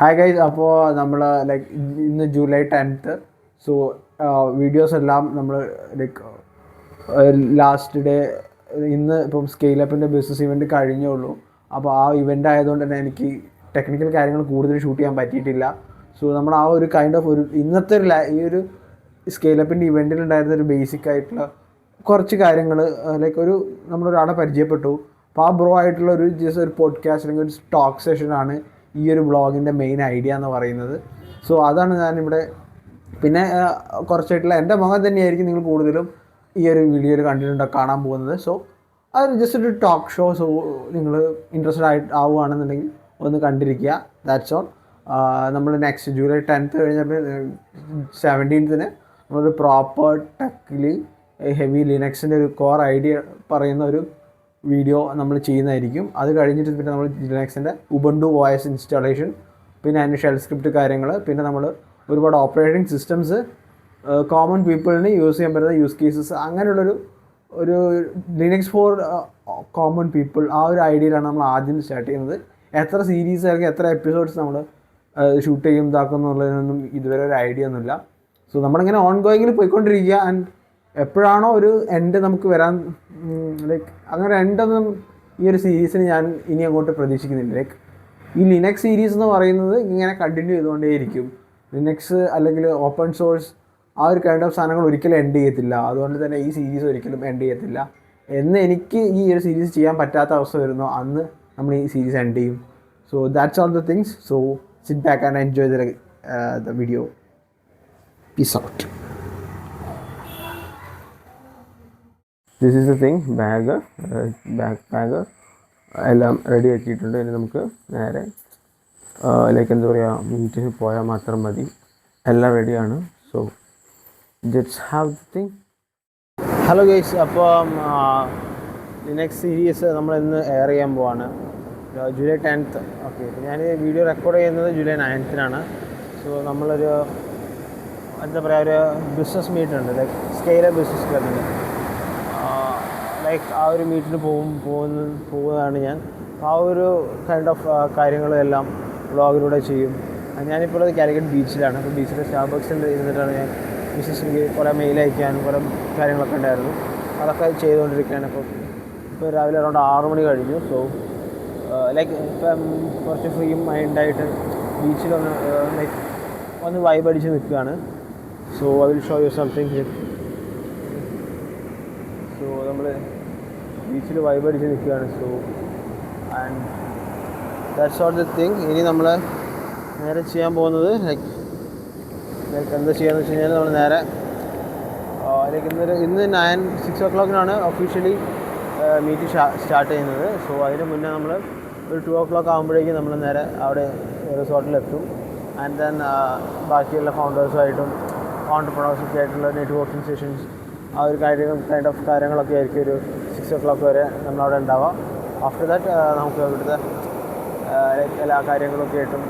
Hi guys, അപ്പോൾ നമ്മൾ like ഇന്ന് ജൂലൈ 10th. സോ വീഡിയോസ് എല്ലാം നമ്മൾ ലൈക്ക് ലാസ്റ്റ് ഡേ ഇന്ന് ഇപ്പം സ്കെയിലപ്പിൻ്റെ ബിസിനസ് ഇവൻറ്റ് കഴിഞ്ഞുള്ളൂ. അപ്പോൾ ആ ഇവൻ്റ് ആയതുകൊണ്ട് തന്നെ എനിക്ക് ടെക്നിക്കൽ കാര്യങ്ങൾ കൂടുതൽ ഷൂട്ട് ചെയ്യാൻ പറ്റിയിട്ടില്ല. സോ നമ്മൾ ആ ഒരു കൈൻഡ് ഓഫ് ഒരു ഇന്നത്തെ ഈ ഒരു സ്കെയിലപ്പിൻ്റെ ഇവൻറ്റിൽ ഉണ്ടായിരുന്ന ഒരു ബേസിക് ആയിട്ടുള്ള കുറച്ച് കാര്യങ്ങൾ ലൈക്ക് നമ്മളൊരാളെ പരിചയപ്പെട്ടു. അപ്പോൾ ആ ബ്രോ ആയിട്ടുള്ള ഒരു ജസ്റ്റ് ഒരു പോഡ്കാസ്റ്റ് അല്ലെങ്കിൽ ഒരു ടോക്ക് സെഷനാണ് ഈ ഒരു വ്ളോഗിൻ്റെ മെയിൻ ഐഡിയ എന്ന് പറയുന്നത്. സോ അതാണ് ഞാനിവിടെ പിന്നെ കുറച്ചായിട്ടുള്ള എൻ്റെ മുഖം തന്നെയായിരിക്കും നിങ്ങൾ കൂടുതലും ഈ ഒരു വീഡിയോയിൽ കാണാൻ പോകുന്നത്. സോ അത് ജസ്റ്റ് ഒരു ടോക്ക് ഷോ. സോ നിങ്ങൾ ഇൻട്രസ്റ്റഡ് ആവുകയാണെന്നുണ്ടെങ്കിൽ ഒന്ന് കണ്ടിരിക്കുക. That's all. നമ്മൾ നെക്സ്റ്റ് ജൂലൈ 10th കഴിഞ്ഞപ്പോൾ 17th നമ്മളൊരു പ്രോപ്പർ ടെക്കിലി ഹെവി ലിനക്സിൻ്റെ ഒരു കോർ ഐഡിയ പറയുന്ന ഒരു വീഡിയോ നമ്മൾ ചെയ്യുന്നതായിരിക്കും. അത് കഴിഞ്ഞിട്ട് പിന്നെ നമ്മൾ ലിനക്സിൻ്റെ ഉബുണ്ടു OS ഇൻസ്റ്റാളേഷൻ, പിന്നെ അതിൻ്റെ ഷെൽ സ്ക്രിപ്റ്റ് കാര്യങ്ങൾ, പിന്നെ നമ്മൾ ഒരുപാട് ഓപ്പറേറ്റിംഗ് സിസ്റ്റംസ് കോമൺ പീപ്പിളിന് യൂസ് ചെയ്യാൻ പറ്റുന്ന യൂസ് കേസസ്, അങ്ങനെയുള്ളൊരു ലിനക്സ് ഫോർ കോമൺ പീപ്പിൾ ആ ഒരു ഐഡിയയിലാണ് നമ്മൾ ആദ്യം സ്റ്റാർട്ട് ചെയ്യുന്നത്. എത്ര സീരീസ് അല്ലെങ്കിൽ എത്ര എപ്പിസോഡ്സ് നമ്മൾ ഷൂട്ട് ചെയ്യും ഇതാക്കുന്നുള്ളതിനൊന്നും ഇതുവരെ ഒരു ഐഡിയ ഒന്നുമില്ല. സോ നമ്മളിങ്ങനെ ഓൺ ഗോയിങ്ങിൽ പോയിക്കൊണ്ടിരിക്കുക. ആൻഡ് എപ്പോഴാണോ ഒരു എൻഡ് നമുക്ക് വരാൻ ലൈക്ക് അങ്ങനെ എൻഡൊന്നും ഈ ഒരു സീരീസിന് ഞാൻ ഇനി അങ്ങോട്ട് പ്രതീക്ഷിക്കുന്നില്ല. ലൈക്ക് ഈ ലിനക്സ് സീരീസ് എന്ന് പറയുന്നത് ഇങ്ങനെ കണ്ടിന്യൂ ചെയ്തുകൊണ്ടേയിരിക്കും. ലിനക്സ് അല്ലെങ്കിൽ ഓപ്പൺ സോഴ്സ് ആ ഒരു കൈൻഡ് ഓഫ് സാധനങ്ങൾ ഒരിക്കലും എൻഡ് ചെയ്യത്തില്ല. അതുകൊണ്ട് തന്നെ ഈ സീരീസ് ഒരിക്കലും എൻഡ് ചെയ്യത്തില്ല. എന്ന് എനിക്ക് ഈ ഒരു സീരീസ് ചെയ്യാൻ പറ്റാത്ത അവസ്ഥ വരുന്നോ അന്ന് നമ്മൾ ഈ സീരീസ് എൻഡ് ചെയ്യും. So that's all the things. So sit back and enjoy the video. Peace out. This is the thing. Back bag എല്ലാം റെഡി ആക്കിയിട്ടുണ്ട്. ഇനി നമുക്ക് നേരെ ലൈക്ക് എന്താ പറയുക, മീറ്റിന് പോയാൽ മാത്രം മതി. എല്ലാം റെഡിയാണ്. So just have the thing. Hello guys, അപ്പോൾ ലിനക്സ് സീരീസ് നമ്മൾ ഇന്ന് എയർ ചെയ്യാൻ പോവാണ് ജൂലൈ 10th. ഓക്കെ, ഞാൻ വീഡിയോ റെക്കോർഡ് ചെയ്യുന്നത് ജൂലൈ 9th. സോ നമ്മളൊരു എന്താ പറയുക, ഒരു ബിസിനസ് മീറ്റ് ഉണ്ട്, ലൈക്ക് സ്കെയിലപ്പ് ബിസിനസ് ക്ലബിൻ്റെ. ലൈക്ക് ആ ഒരു മീറ്റിന് പോകുന്നതാണ് ഞാൻ. ആ ഒരു കൈൻഡ് ഓഫ് കാര്യങ്ങളെല്ലാം വ്ളോഗിലൂടെ ചെയ്യും. ഞാനിപ്പോൾ ഉള്ളത് കാലിക്കറ്റ് ബീച്ചിലാണ്. അപ്പോൾ ബീച്ചിലെ സ്റ്റാർബക്സിൽ ഇരുന്നിട്ടാണ് ഞാൻ ബിസിനസ്സിലേക്ക് കുറേ മെയിൽ അയക്കാനും കുറേ കാര്യങ്ങളൊക്കെ ഉണ്ടായിരുന്നു. അതൊക്കെ ചെയ്തുകൊണ്ടിരിക്കുകയാണ്. ഇപ്പോൾ രാവിലെ അറൗണ്ട് 6 മണി കഴിഞ്ഞു. സോ ലൈക്ക് ഇപ്പം കുറച്ച് ഫ്രീ മൈൻഡായിട്ട് ബീച്ചിലൊന്ന് ലൈക്ക് ഒന്ന് വൈബ് അടിച്ച് നിൽക്കുകയാണ്. So I will show you something here. So നമ്മൾ ബീച്ചിൽ വൈബ് അടിച്ച് നിൽക്കുകയാണ്. So and that's all the thing. ഇനി നമ്മൾ നേരെ ചെയ്യാൻ പോകുന്നത് ലൈക്ക് എന്താ ചെയ്യാന്ന് വെച്ച് കഴിഞ്ഞാൽ നമ്മൾ നേരെ ലൈക്ക് ഇന്ന് 6 o'clock ഒഫീഷ്യലി മീറ്റ് സ്റ്റാർട്ട് ചെയ്യുന്നത്. സോ അതിന് മുന്നേ നമ്മൾ ഒരു 2 o'clock ആകുമ്പോഴേക്കും നമ്മൾ നേരെ അവിടെ റിസോർട്ടിലെത്തും. ആൻഡ് ദെൻ ബാക്കിയുള്ള ഫൗണ്ടേഴ്സുമായിട്ടും ഓൺടർപ്രണേഴ്സൊക്കെ ആയിട്ടുള്ള നെറ്റ്വർക്കിംഗ് സെഷൻസ്, ആ ഒരു കൈൻഡ് ഓഫ് കാര്യങ്ങളൊക്കെ ആയിരിക്കും ഒരു 6 o'clock വരെ നമ്മളവിടെ ഉണ്ടാവാം. ആഫ്റ്റർ ദാറ്റ് നമുക്ക് ഇവിടുത്തെ എല്ലാ കാര്യങ്ങളൊക്കെ ആയിട്ടും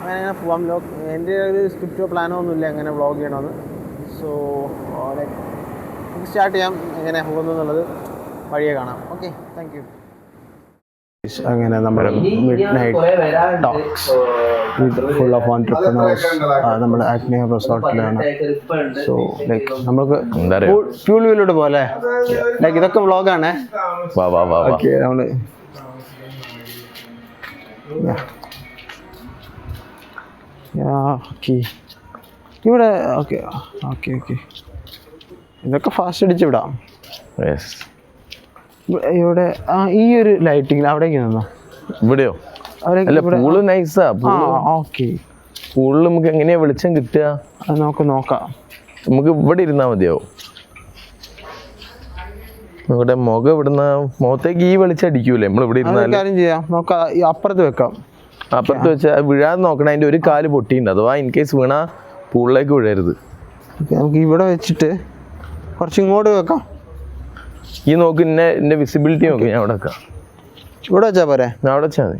അങ്ങനെ പോവാം. എൻ്റെ ഒരു സ്ക്രിപ്റ്റോ പ്ലാനോ ഒന്നുമില്ല എങ്ങനെ വ്ളോഗ് ചെയ്യണമെന്ന്. സോ ലൈക്ക് നമുക്ക് സ്റ്റാർട്ട് ചെയ്യാം. എങ്ങനെ പോകുന്നു എന്നുള്ളത് വഴിയെ കാണാം. Okay, thank you. അങ്ങനെ നമ്മുടെ mid night talks full of entrepreneurs നമ്മുടെ ആഗ്നേയ റിസോർട്ടിലാണ്. സോ ലൈക്ക് നമുക്ക് ഫ്യൂൾ വീലോട്ട് പോലെ ലൈക്ക് ഇതൊക്കെ വ്ളോഗാണ്. ഓക്കെ, നമ്മൾ ഓക്കെ ഇവിടെ ഓക്കെ ഓക്കെ ഓക്കെ ഇതൊക്കെ ഫാസ്റ്റ് അടിച്ച് വിടാം. ഇവിടെ ഈ ഒരു ലൈറ്റിങ്ങിൽ അവിടേക്ക് നിന്നോ? ഇവിടെയോ? പൂള് നൈസാ. ഓക്കെ, പൂളിൽ നമുക്ക് എങ്ങനെയാ വെളിച്ചം കിട്ടുക? അത് നമുക്ക് നോക്കാം. നമുക്ക് ഇവിടെ ഇരുന്നാൽ മതിയാവും. ഇവിടെ മുഖം ഇവിടുന്ന് മുഖത്തേക്ക് ഈ വെളിച്ചം അടിക്കൂലേ നമ്മൾ ഇവിടെ ഇരുന്നാലും? കാര്യം ചെയ്യാം, നോക്കാം. അപ്പുറത്ത് വെക്കാം. അപ്പുറത്ത് വെച്ചാൽ വീഴാതെ നോക്കണം. അതിൻ്റെ ഒരു കാല് പൊട്ടിയിട്ടുണ്ട്. അഥവാ ഇൻ കേസ് വീണാ പൂളിലേക്ക് വീഴരുത്. നമുക്ക് ഇവിടെ വെച്ചിട്ട് കുറച്ച് ഇങ്ങോട്ട് വെക്കാം. ഈ നോക്ക്, എന്നെ വിസിബിലിറ്റി നോക്കി. ഞാൻ അവിടെ വെക്കാം. ഇവിടെ വെച്ചാൽ പോരെ? ഞാൻ അവിടെ വെച്ചാൽ മതി.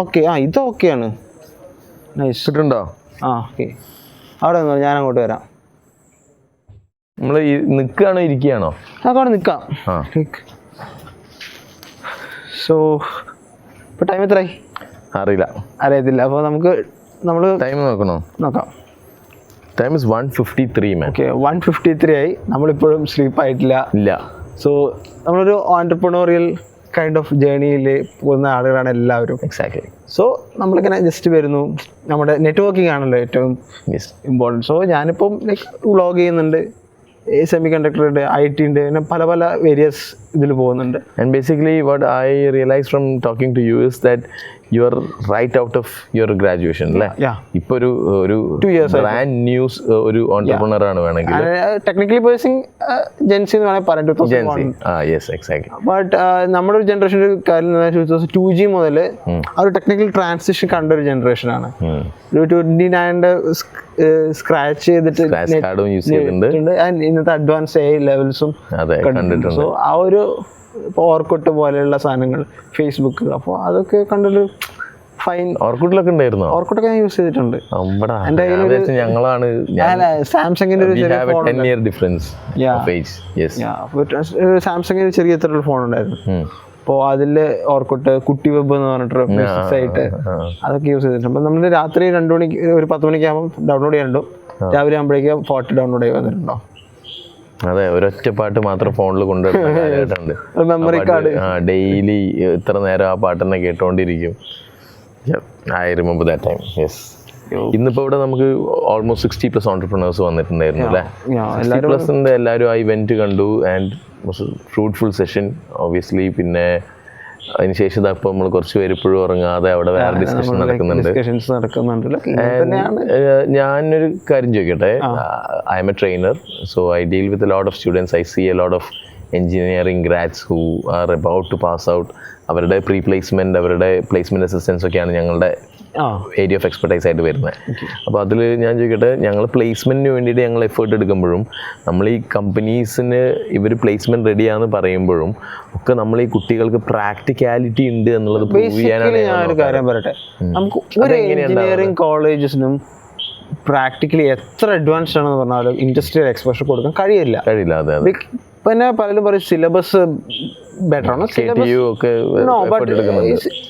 ഓക്കെ. ഇത് ഓക്കെയാണ്. നൈസ്. ഇട്ടുണ്ടോ? ഓക്കെ, അവിടെ നിന്നോ, ഞാൻ അങ്ങോട്ട് വരാം. നമ്മൾ നിൽക്കുകയാണോ ഇരിക്കുകയാണോ? അവിടെ നിൽക്കാം. സോ ഇപ്പോൾ ടൈം എത്രയായി? അറിയത്തില്ല. അപ്പോൾ നമ്മൾ ടൈം നോക്കാം. Time is 1:53 man. ഓക്കെ, 1:53 ആയി. നമ്മളിപ്പോഴും സ്ലീപ്പ് ആയിട്ടില്ല. ഇല്ല. സോ നമ്മളൊരു ഓൺടർപ്രണോറിയൽ കൈൻഡ് ഓഫ് ജേണിയിൽ പോകുന്ന ആളുകളാണ് എല്ലാവരും. എക്സാക്ട്ലി. സോ നമ്മളിങ്ങനെ ജസ്റ്റ് വരുന്നു, നമ്മുടെ നെറ്റ്വർക്കിംഗ് ആണല്ലോ ഏറ്റവും ഇമ്പോർട്ടൻറ്റ്. സോ ഞാനിപ്പം ലൈക്ക് വ്ളോഗ് ചെയ്യുന്നുണ്ട്, സെമി കണ്ടക്ടർ ഉണ്ട്, IT ഉണ്ട്, പിന്നെ പല വേരിയസ് ഇതിൽ പോകുന്നുണ്ട്. And basically what I realized from talking to you is that you are right out of your graduation അല്ലേ? ഇപ്പോൾ ഒരു 2 years ബ്രാൻഡ് ന്യൂസ് ഒരു ഓൺടർപ്രണർ ആണ് വേണമെങ്കിൽ. ടെക്നിക്കലി പേഴ്സിങ് ജെൻസി എന്ന് വേണമെങ്കിൽ പറയാം, 2001. Yes, exactly. ബട്ട് നമ്മുടെ ഒരു ജനറേഷൻ്റെ ഒരു കാര്യം 2002G മുതൽ ആ ഒരു ടെക്നിക്കൽ ട്രാൻസിഷൻ കണ്ട ഒരു ജനറേഷനാണ്. ഒരു 29ന്റെ സ്ക്രാച്ച് ചെയ്തിട്ട് ഇന്നത്തെ അഡ്വാൻസ് AI ലെവൽസും കണ്ടിട്ടുണ്ട്. സോ ആ ഒരു ഓർക്കുട്ട് പോലെയുള്ള സാധനങ്ങൾ, ഫേസ്ബുക്ക്, അപ്പോൾ അതൊക്കെ കണ്ടൊരു ഫൈൻ. ഓർക്കുട്ടിലൊക്കെ ഉണ്ടായിരുന്നു. ഓർക്കുട്ടൊക്കെ ഞാൻ യൂസ് ചെയ്തിട്ടുണ്ട്. എൻ്റെ ഞങ്ങളാണ് സാംസങ്ങിന്റെ ഒരു ചെറിയ ഫോൺ, സാംസങ്ങിന്റെ ചെറിയ ഇത്തരത്തിലുള്ള ഫോൺ ഉണ്ടായിരുന്നു. അപ്പോൾ അതിൽ ഓർക്കുട്ട്, കുട്ടി വെബ് എന്ന് പറഞ്ഞിട്ട് സൈറ്റ്, അതൊക്കെ യൂസ് ചെയ്തിട്ടുണ്ട്. അപ്പം നമ്മൾ രാത്രി 2 മണിക്ക് ഒരു 10 മണിക്കാകുമ്പോൾ ഡൗൺലോഡ് ചെയ്യാനുണ്ടോ, രാവിലെ ആകുമ്പോഴേക്കും ഫോട്ടോ ഡൗൺലോഡ് ചെയ്ത് വന്നിട്ടുണ്ടോ? അതെ, ഒരൊറ്റ പാട്ട് മാത്രം ഫോണിൽ കൊണ്ടുവരുന്നുണ്ട്. മെമ്മറി കാർഡ് ഡെയിലി ഇത്ര നേരം ആ പാട്ട് തന്നെ കേട്ടോണ്ടിരിക്കും. I remember that time. Yes. ഇന്നിപ്പോൾ ഇവിടെ നമുക്ക് ഓൾമോസ്റ്റ് 60+ ഓൺടർപ്രണേഴ്സ് വന്നിട്ടുണ്ടായിരുന്നു അല്ലേ? 60+ എല്ലാവരും ആ ഇവന്റ് കണ്ടു. And fruitful session obviously. പിന്നെ അതിനുശേഷം ഇപ്പോൾ നമ്മൾ കുറച്ച് പേര് ഇപ്പോഴും ഉറങ്ങാതെ അവിടെ വേറെ ഡിസ്കഷൻ നടക്കുന്നുണ്ട്. ഞാനൊരു കാര്യം ചോദിക്കട്ടെ. I am a trainer, so I deal with a lot of students. I see a lot of engineering grads who are about to pass out. അവരുടെ പ്രീ പ്ലേസ്മെൻറ്റ്, അവരുടെ പ്ലേസ്മെൻറ്റ് അസിസ്റ്റൻസ് ഒക്കെയാണ് ഞങ്ങളുടെ ഏരിയ ഓഫ് എക്സ്പെർട്ടൈസ് ആയിട്ട് വരുന്നത്. അപ്പോൾ അതിൽ ഞാൻ ചോദിക്കട്ടെ, ഞങ്ങൾ പ്ലേസ്മെൻറ്റിന് വേണ്ടിയിട്ട് ഞങ്ങൾ എഫേർട്ട് എടുക്കുമ്പോഴും നമ്മൾ ഈ കമ്പനീസിന് ഇവർ പ്ലേസ്മെൻറ്റ് റെഡിയാണെന്ന് പറയുമ്പോഴും ഒക്കെ നമ്മൾ ഈ കുട്ടികൾക്ക് പ്രാക്ടിക്കാലിറ്റി ഉണ്ട് എന്നുള്ളത് പ്രൂവ് ചെയ്യാനാണ്. ഞാനൊരു കാര്യം പറയട്ടെ, നമുക്ക് ഒരു എഞ്ചിനീയറിംഗ് കോളേജസിനും പ്രാക്ടിക്കലി എത്ര അഡ്വാൻസ്ഡ് ആണെന്ന് പറഞ്ഞാലും ഇൻഡസ്ട്രിയൽ എക്സ്പോഷർ കൊടുക്കാൻ കഴിയില്ല. അതെ. പിന്നെ പലരും പറയും സിലബസ് ബെറ്റർ ആണ്.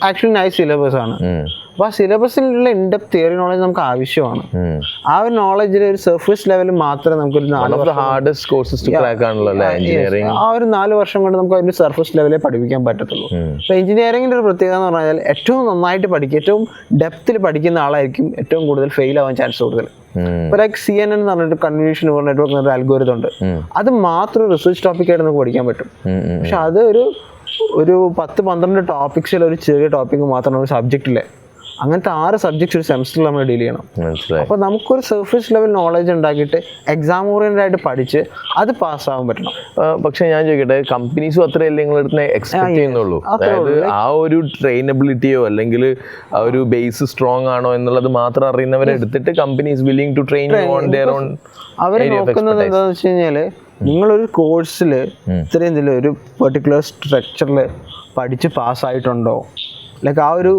ആക്ച്വലി നൈസ് സിലബസ് ആണ്. അപ്പോൾ ആ സിലബസിലുള്ള ഇൻഡെപ്ത് തിയറി നോളജ് നമുക്ക് ആവശ്യമാണ്. ആ ഒരു നോളജിൽ ഒരു സർഫേസ് ലെവലിൽ മാത്രമേ നമുക്കൊരു 4 വർഷം കൊണ്ട് നമുക്ക് അതിന്റെ സർഫേസ് ലെവലിൽ പഠിപ്പിക്കാൻ പറ്റത്തുള്ളൂ. അപ്പോൾ എഞ്ചിനീയറിംഗിന്റെ ഒരു പ്രത്യേകത എന്ന് പറഞ്ഞാൽ ഏറ്റവും നന്നായിട്ട് പഠിക്കുക, ഏറ്റവും ഡെപ്തിൽ പഠിക്കുന്ന ആളായിരിക്കും ഏറ്റവും കൂടുതൽ ഫെയിൽ ആവാൻ ചാൻസ് കൂടുതൽ. ഇപ്പോൾ ലൈക്ക് CNN എന്ന് പറഞ്ഞിട്ട് കൺവല്യൂഷൻ നെറ്റ്വർക്ക് എന്നൊരു അൽഗോരിതം ഉണ്ട്. അത് മാത്രം റിസർച്ച് ടോപ്പിക്കായിട്ട് നമുക്ക് പഠിക്കാൻ പറ്റും. പക്ഷെ അത് ഒരു 10-12 ടോപ്പിക്സിൽ ഒരു ചെറിയ ടോപ്പിക്ക് മാത്രമാണ് ഒരു സബ്ജക്റ്റിലെ. അങ്ങനത്തെ 6 സബ്ജക്ട്സ് ഒരു സെമസ്റ്ററിൽ നമ്മൾ ഡീൽ ചെയ്യണം. അപ്പോൾ നമുക്കൊരു സർഫേസ് ലെവൽ നോളജ് ഉണ്ടാക്കിയിട്ട് എക്സാം ഓറിയന്റഡ് ആയിട്ട് പഠിച്ച് അത് പാസ്സാവാൻ പറ്റണം. പക്ഷെ ഞാൻ ചോദിക്കട്ടെ, കമ്പനീസും അത്രയല്ലേ നിങ്ങളടുത്ത് എക്സ്പെക്ട് ചെയ്യുന്നുള്ളൂ? അതായത് ആ ഒരു ട്രെയിനബിലിറ്റിയോ അല്ലെങ്കിൽ ആ ഒരു ബേസ് സ്ട്രോങ് ആണോ എന്നുള്ളത് മാത്രം അറിയുന്നവരെ എടുത്തിട്ട് companies willing to train on their own. അവർ നോക്കുന്നത് എന്താണെന്ന് വെച്ച് കഴിഞ്ഞാൽ, നിങ്ങളൊരു കോഴ്സിൽ ഇത്രയും ഒരു പെർട്ടിക്കുലർ സ്ട്രക്ചറിൽ പഠിച്ച് പാസ്സായിട്ടുണ്ടോ, ലൈക്ക് ആ ഒരു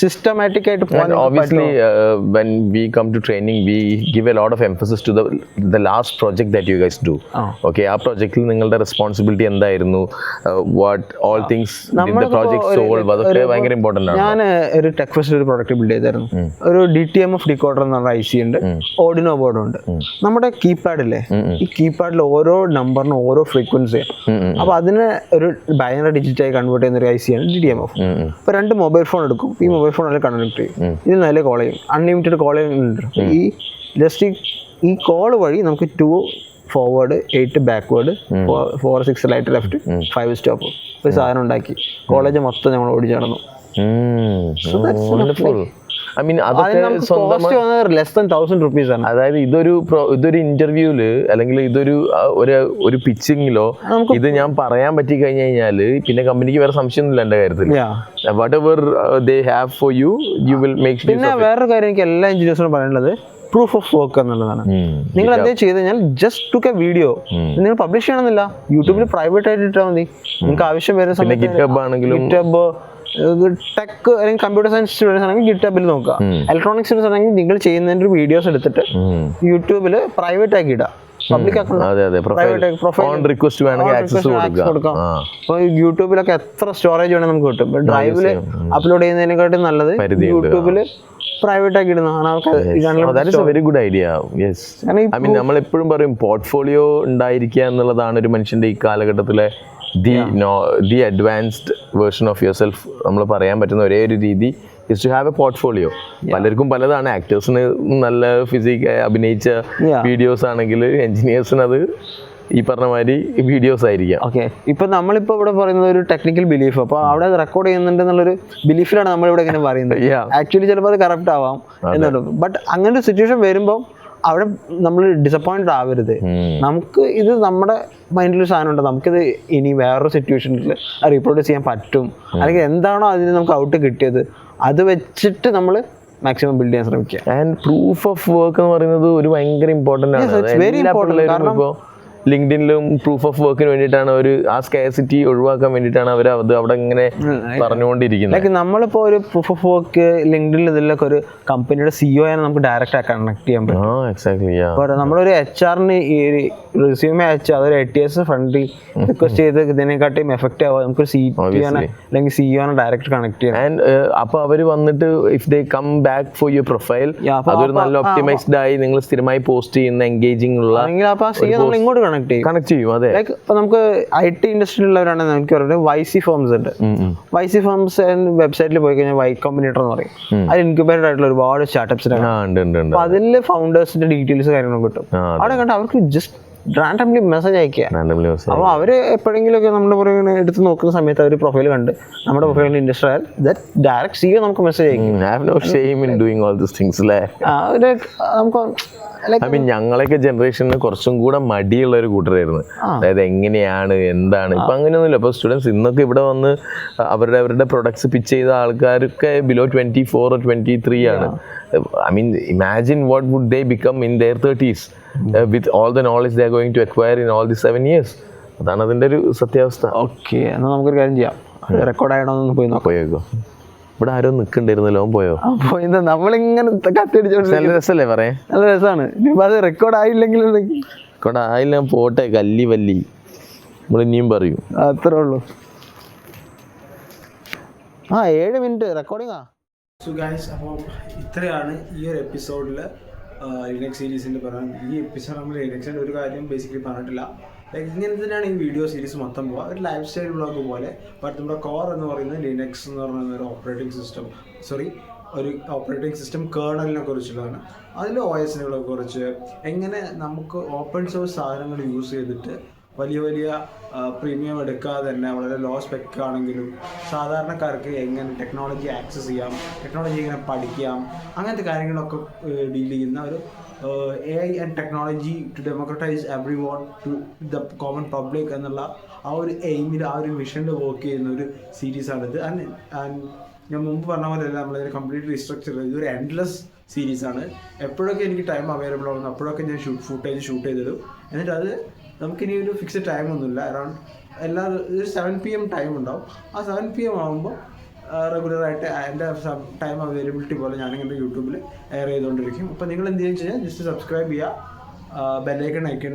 systematic ആയിട്ട് പോകാൻ. Obviously when we come to training we give a lot of emphasis to the last project that you guys do. Okay, ആ പ്രോജക്റ്റിൽ നിങ്ങളുടെ റെസ്പോൺസിബിലിറ്റി എന്തായിരുന്നു, what all things did the project solve, അതൊക്കെ ഭയങ്കര ഇമ്പോർട്ടൻ്റ് ആണ്. ഞാൻ ഒരു ടെക് ഫെസ്റ്റിൽ ഒരു പ്രോഡക്റ്റ് ബിൽഡ് ചെയ്തായിരുന്നു. ഒരു DTMF ഡീകോഡർ എന്ന് പറഞ്ഞ IC ഉണ്ട്, ഓർഡിനോ ബോർഡ് ഉണ്ട്. നമ്മുടെ കീപാഡില്ലേ, ഈ കീപാഡിൽ ഓരോ നമ്പറിനും ഓരോ ഫ്രീക്വൻസി. അപ്പോൾ അതിനെ ഒരു ബൈനറി ഡിജിറ്റായി കൺവേർട്ട് ചെയ്യുന്ന ഒരു IC ആണ് DTMF. ഇപ്പോൾ 2 മൊബൈൽ ഫോൺ എടുക്കും, ഈ മൊബൈൽ ഫോൺ അതിൽ കണക്ട് ചെയ്യും, ഇതിൽ നല്ല കോൾ ചെയ്യും, അൺലിമിറ്റഡ് കോൾ ഉണ്ട്. ഈ ജസ്റ്റ് ഈ കോൾ വഴി നമുക്ക് 2 forward, 8 backward, 4 6 light left, 5 stop ഒരു സാധനം ഉണ്ടാക്കി കോളേജ് മൊത്തം നമ്മൾ ഓടിച്ചു നടന്നു. I mean, less than 1,000 rupees ആണ്. അതായത് ഇതൊരു ഇന്റർവ്യൂല് അല്ലെങ്കിൽ ഇതൊരു ഒരു പിച്ചിങ്ങിലോ ഇത് ഞാൻ പറയാൻ പറ്റി കഴിഞ്ഞു കഴിഞ്ഞാല് പിന്നെ കമ്പനിക്ക് വേറെ സംശയമൊന്നുമില്ല എന്റെ കാര്യത്തിൽ. whatever they have for you will make sure. പിന്നെ വേറൊരു കാര്യം എനിക്ക് എല്ലാ എഞ്ചിനീയേഴ്സിനും പറയാനുള്ളത് പ്രൂഫ് ഓഫ് വർക്ക് എന്നുള്ളതാണ്. നിങ്ങൾ എന്തെങ്കിലും ചെയ്ത് കഴിഞ്ഞാൽ ജസ്റ്റ് ടുക്ക് എ വീഡിയോ, നിങ്ങൾ പബ്ലിഷ് ചെയ്യണമെന്നില്ല, യൂട്യൂബിൽ പ്രൈവറ്റ് ആയിട്ട് ഇട്ടാൽ മതി. നിങ്ങൾക്ക് ആവശ്യം വരുന്ന സമയത്ത് GitHub ആണെങ്കിലും ടെക് അല്ലെങ്കിൽ കമ്പ്യൂട്ടർ സയൻസ് സ്റ്റുഡൻസ് ആണെങ്കിൽ GitHubൽ നോക്കുക. ഇലക്ട്രോണിക്സ് സ്റ്റുഡൻസ് ആണെങ്കിൽ നിങ്ങൾ ചെയ്യുന്നതിന്റെ ഒരു വീഡിയോസ് എടുത്തിട്ട് യൂട്യൂബിൽ പ്രൈവറ്റ് ആക്കി ഇടുക. പബ്ലിക് അക്കൗണ്ട് അതെ അതെ ഓൺ റിക്വസ്റ്റ് വേണമെങ്കിൽ ആക്സസ് കൊടുക്കാം. അപ്പോൾ യൂട്യൂബിലൊക്കെ എത്ര സ്റ്റോറേജ് വേണമെങ്കിൽ നമുക്ക് കിട്ടും. ഡ്രൈവിൽ അപ്ലോഡ് ചെയ്യുന്നതിനെക്കാട്ടും നല്ലത് യൂട്യൂബിൽ പ്രൈവറ്റ് ആക്കി ഇടുന്നതാണ്. Very good idea. Yes, I mean നമ്മൾ എപ്പോഴും പറയും പോർട്ട്ഫോളിയോ ഉണ്ടായിരിക്കുക എന്നുള്ളതാണ് ഒരു മനുഷ്യന്റെ ഈ കാലഘട്ടത്തിലെ the advanced version of yourself. നമ്മൾ പറയാൻ പറ്റുന്ന ഒരേ ഒരു രീതി is to have a portfolio. പലർക്കും പലതാണ്. ആക്ടേഴ്സിന് നല്ല ഫിസിക് അഭിനയിച്ച വീഡിയോസ് ആണെങ്കിൽ എഞ്ചിനീയേഴ്സിന് അത് ഈ പറഞ്ഞ മാതിരി വീഡിയോസ് ആയിരിക്കാം. ഓക്കെ, ഇപ്പൊ നമ്മളിപ്പോ ഇവിടെ പറയുന്നത് ഒരു ടെക്നിക്കൽ ബിലീഫ്, അപ്പൊ അവിടെ റെക്കോർഡ് ചെയ്യുന്നുണ്ട് എന്നുള്ളൊരു ബിലീഫിലാണ് നമ്മളിവിടെ ഇങ്ങനെ പറയുന്നത്. ആക്ച്വലി ചിലപ്പോൾ അത് കറക്റ്റ് ആവാം എന്നുള്ളത്. ബട്ട് അങ്ങനെ ഒരു സിറ്റുവേഷൻ വരുമ്പോൾ അവിടെ നമ്മൾ ഡിസപ്പോയിന്റഡ് ആവരുത്. നമുക്ക് ഇത് നമ്മുടെ മൈൻഡിലൊരു സാധനം ഉണ്ട്, നമുക്കിത് ഇനി വേറൊരു സിറ്റുവേഷനിൽ റീപ്രൊഡ്യൂസ് ചെയ്യാൻ പറ്റും, അല്ലെങ്കിൽ എന്താണോ അതിന് നമുക്ക് ഔട്ട് കിട്ടിയത് അത് വെച്ചിട്ട് നമ്മൾ മാക്സിമം ബിൽഡ് ചെയ്യാൻ ശ്രമിക്കുക. ആൻഡ് പ്രൂഫ് ഓഫ് വർക്ക് എന്ന് പറയുന്നത് ഒരു ഭയങ്കര ഇമ്പോർട്ടൻ്റ് ആണ്. Very important. കാരണം ഇപ്പോൾ ലിങ്ക്ഡിനിലും പ്രൂഫ് ഓഫ് വർക്കിന് വേണ്ടിയിട്ടാണ് ആ സ്കാർസിറ്റി ഒഴിവാക്കാൻ വേണ്ടിയിട്ടാണ് അവർ അത് അവിടെ ഇങ്ങനെ പറഞ്ഞുകൊണ്ടിരിക്കുന്നത്. ലൈക്ക് നമ്മളിപ്പോൾ ഒരു പ്രൂഫ് ഓഫ് വർക്ക് ലിങ്ക്ഡിനിൽ ഇതിലൊക്കെ ഒരു കമ്പനിയുടെ CEO ആണ് നമുക്ക് ഡയറക്റ്റ് കണക്ട് ചെയ്യാൻ പറ്റും. എക്സാക്ട്ലി. നമ്മളൊരു HR-ന് ഈ റെസ്യൂമെ അയച്ച് അതൊരു ATS ഫ്രണ്ടിൽ റിക്വസ്റ്റ് ചെയ്ത് ഇതിനെക്കാട്ടിയും എഫക്റ്റ് ആവുക നമുക്കൊരു അല്ലെങ്കിൽ CEO ഡയറക്റ്റ് കണക്ട് ചെയ്യാം. ആൻഡ് അപ്പോൾ അവർ വന്നിട്ട് if they come back for your profile അതൊരു നല്ല ഒപ്റ്റിമൈസ്ഡ് ആയി നിങ്ങൾ സ്ഥിരമായി പോസ്റ്റ് ചെയ്യുന്ന എൻഗേജിംഗ് ഉള്ള ഇങ്ങോട്ട് കണക്ട് ചെയ്യും. അതെ, ലൈക്ക് ഇപ്പൊ നമുക്ക് IT ഇൻഡസ്ട്രിയിലുള്ളവരാണെങ്കിൽ നമുക്ക് പറയുന്നത് YC ഫേംസ് ഉണ്ട്. YC ഫേംസ് വെബ്സൈറ്റിൽ പോയി കഴിഞ്ഞാൽ Y Combinator എന്ന് പറയും. അത് ഇൻക്യുബേറ്റഡ് ആയിട്ടുള്ള ഒരുപാട് സ്റ്റാർട്ടപ്സ് ഉണ്ട്. അതിൽ ഫൗണ്ടേഴ്സിന്റെ ഡീറ്റെയിൽസ് കാര്യങ്ങളും കിട്ടും. അവിടെ കണ്ട് അവർക്ക് ജസ്റ്റ് റാൻഡംലി മെസ്സേജ് അയക്കുക. അപ്പോൾ അവര് എപ്പോഴെങ്കിലും ഒക്കെ നമ്മുടെ പുറകെ എടുത്ത് നോക്കുന്ന സമയത്ത് അവർ പ്രൊഫൈൽ കണ്ട് നമ്മുടെ പ്രൊഫൈലിൽ ഇൻട്രസ്റ്റ് ആയാൽ ഡയറക്റ്റ് CEO നമുക്ക് മെസ്സേജ് അയക്കും. നമുക്ക് ഞങ്ങളൊക്കെ ജനറേഷനിൽ കുറച്ചും കൂടെ മടിയുള്ള ഒരു കൂട്ടരായിരുന്നു. അതായത് എങ്ങനെയാണ് എന്താണ് ഇപ്പൊ അങ്ങനെയൊന്നുമില്ല. ഇപ്പൊ സ്റ്റുഡൻസ് ഇന്നൊക്കെ ഇവിടെ വന്ന് അവരുടെ പ്രൊഡക്ട്സ് പിച്ച് ചെയ്ത ആൾക്കാരൊക്കെ ബിലോ 24 or 23 ആണ്. I mean, imagine what would they become in their 30s with all the knowledge they are going to acquire in all these 7 years. അതാണ് അതിന്റെ ഒരു സത്യാവസ്ഥ. ഓക്കെ, എന്നാൽ നമുക്കൊരു കാര്യം ചെയ്യാം. റെക്കോർഡ് ആയതൊന്ന് പോയേക്കോ. ഇവിടെ ആരോ നിൽക്കണ്ടായിരുന്നല്ലോ, പോയോ? പോയി. നമ്മളിങ്ങനെ കത്തിയടിച്ചോണ്ട് നല്ല രസമല്ലേ പറയാൻ? നല്ല രസമാണ്. ഇനിയിപ്പോൾ അത് റെക്കോർഡ് ആയില്ലെങ്കിൽ റെക്കോർഡ് ആയില്ല പോട്ടെ, കല്ലി വല്ലി നമ്മൾ ഇനിയും പറയും. അത്രേ ഉള്ളൂ. 7 മിനിറ്റ് റെക്കോർഡിംഗാ. സോ ഗൈസ്, അപ്പോൾ ഇത്രയാണ് ഈ ഒരു എപ്പിസോഡിൽ ലിനക്സ് സീരീസിൻ്റെ പറയാൻ. ഈ എപ്പിസോഡ് നമ്മൾ ലിനക്സിൻ്റെ ഒരു കാര്യം ബേസിക്കലി പറഞ്ഞിട്ടില്ല. ലൈക്ക് ഇങ്ങനെ തന്നെയാണ് ഈ വീഡിയോ സീരീസ് മൊത്തം പോവുക, ഒരു ലൈഫ് സ്റ്റൈൽ വ്ളോഗ് പോലെ. ബട്ട് നമ്മുടെ കോർ എന്ന് പറയുന്നത് ലിനക്സ് എന്ന് പറയുന്ന ഒരു ഓപ്പറേറ്റിംഗ് സിസ്റ്റം കേർണലിനെ കുറിച്ചുള്ളതാണ്. അതിൽ OSനെ കുറിച്ച്, എങ്ങനെ നമുക്ക് ഓപ്പൺ സോഴ്സ് സാധനങ്ങൾ യൂസ് ചെയ്തിട്ട് വലിയ പ്രീമിയം എടുക്കാതെ തന്നെ വളരെ ലോ സ്പെക്ക് ആണെങ്കിലും സാധാരണക്കാർക്ക് എങ്ങനെ ടെക്നോളജി ആക്സസ് ചെയ്യാം, ടെക്നോളജി എങ്ങനെ പഠിക്കാം, അങ്ങനത്തെ കാര്യങ്ങളൊക്കെ ഡീൽ ചെയ്യുന്ന ഒരു AI and technology to democratize everyone to the common public എന്നുള്ള ആ ഒരു എയിമിൽ, ആ ഒരു മിഷനിൽ വർക്ക് ചെയ്യുന്ന ഒരു സീരീസാണിത്. ആൻഡ് ഞാൻ മുമ്പ് പറഞ്ഞ പോലെയല്ല, നമ്മളിതിനെ കംപ്ലീറ്റ് റീസ്ട്രക്ചർ ചെയ്ത് ഒരു എൻഡ്ലെസ് സീരീസാണ്. എപ്പോഴൊക്കെ എനിക്ക് ടൈം അവൈലബിൾ ആവുന്നു അപ്പോഴൊക്കെ ഞാൻ ഫുട്ടേജ് ഷൂട്ട് ചെയ്തിടും. എന്നിട്ട് അത് നമുക്കിനി ഒരു ഫിക്സഡ് ടൈമൊന്നുമില്ല, അറൗണ്ട് ഒരു 7 PM ടൈം ഉണ്ടാവും. ആ 7 PM ആകുമ്പോൾ റെഗുലറായിട്ട് എൻ്റെ ടൈം അവൈലബിലിറ്റി പോലെ ഞാനിങ്ങനെ യൂട്യൂബിൽ എയർ ചെയ്തുകൊണ്ടിരിക്കും. അപ്പോൾ നിങ്ങൾ എന്ത് ചെയ്യുക വെച്ചാൽ ജസ്റ്റ് സബ്സ്ക്രൈബ് ചെയ്യുക, ബെല്ലൈക്കൺ ഐക്കൺ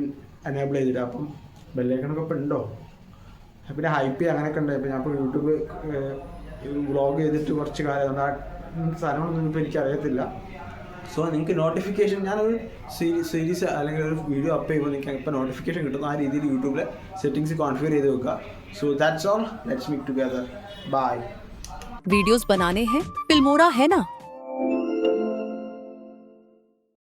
എനേബിൾ ചെയ്തിട്ട്. അപ്പം ബെല്ലൈക്കണൊക്കെ ഇപ്പോൾ ഉണ്ടോ, പിന്നെ ഹൈപ്പ് അങ്ങനെയൊക്കെ ഉണ്ട്. ഇപ്പോൾ ഞാൻ ഇപ്പോൾ യൂട്യൂബ് വ്ളോഗ് ചെയ്തിട്ട് കുറച്ച് കാലം ആ സാധനങ്ങളൊന്നും ഇപ്പോൾ എനിക്കറിയത്തില്ല. സോ നിങ്ങൾക്ക് നോട്ടിഫിക്കേഷൻ, ഞാനൊരു സീരീസ് അല്ലെങ്കിൽ ഒരു വീഡിയോ അപ്പ് ചെയ്യുമ്പോൾ നിങ്ങൾക്ക് ഇപ്പോൾ നോട്ടിഫിക്കേഷൻ കിട്ടുന്ന ആ രീതിയിൽ യൂട്യൂബിലെ സെറ്റിംഗ്സ് കോൺഫിഗർ ചെയ്ത് വെക്കുക. So that's all, let's meet together, bye. Videos बनाने हैं, फिल्मोरा है ना.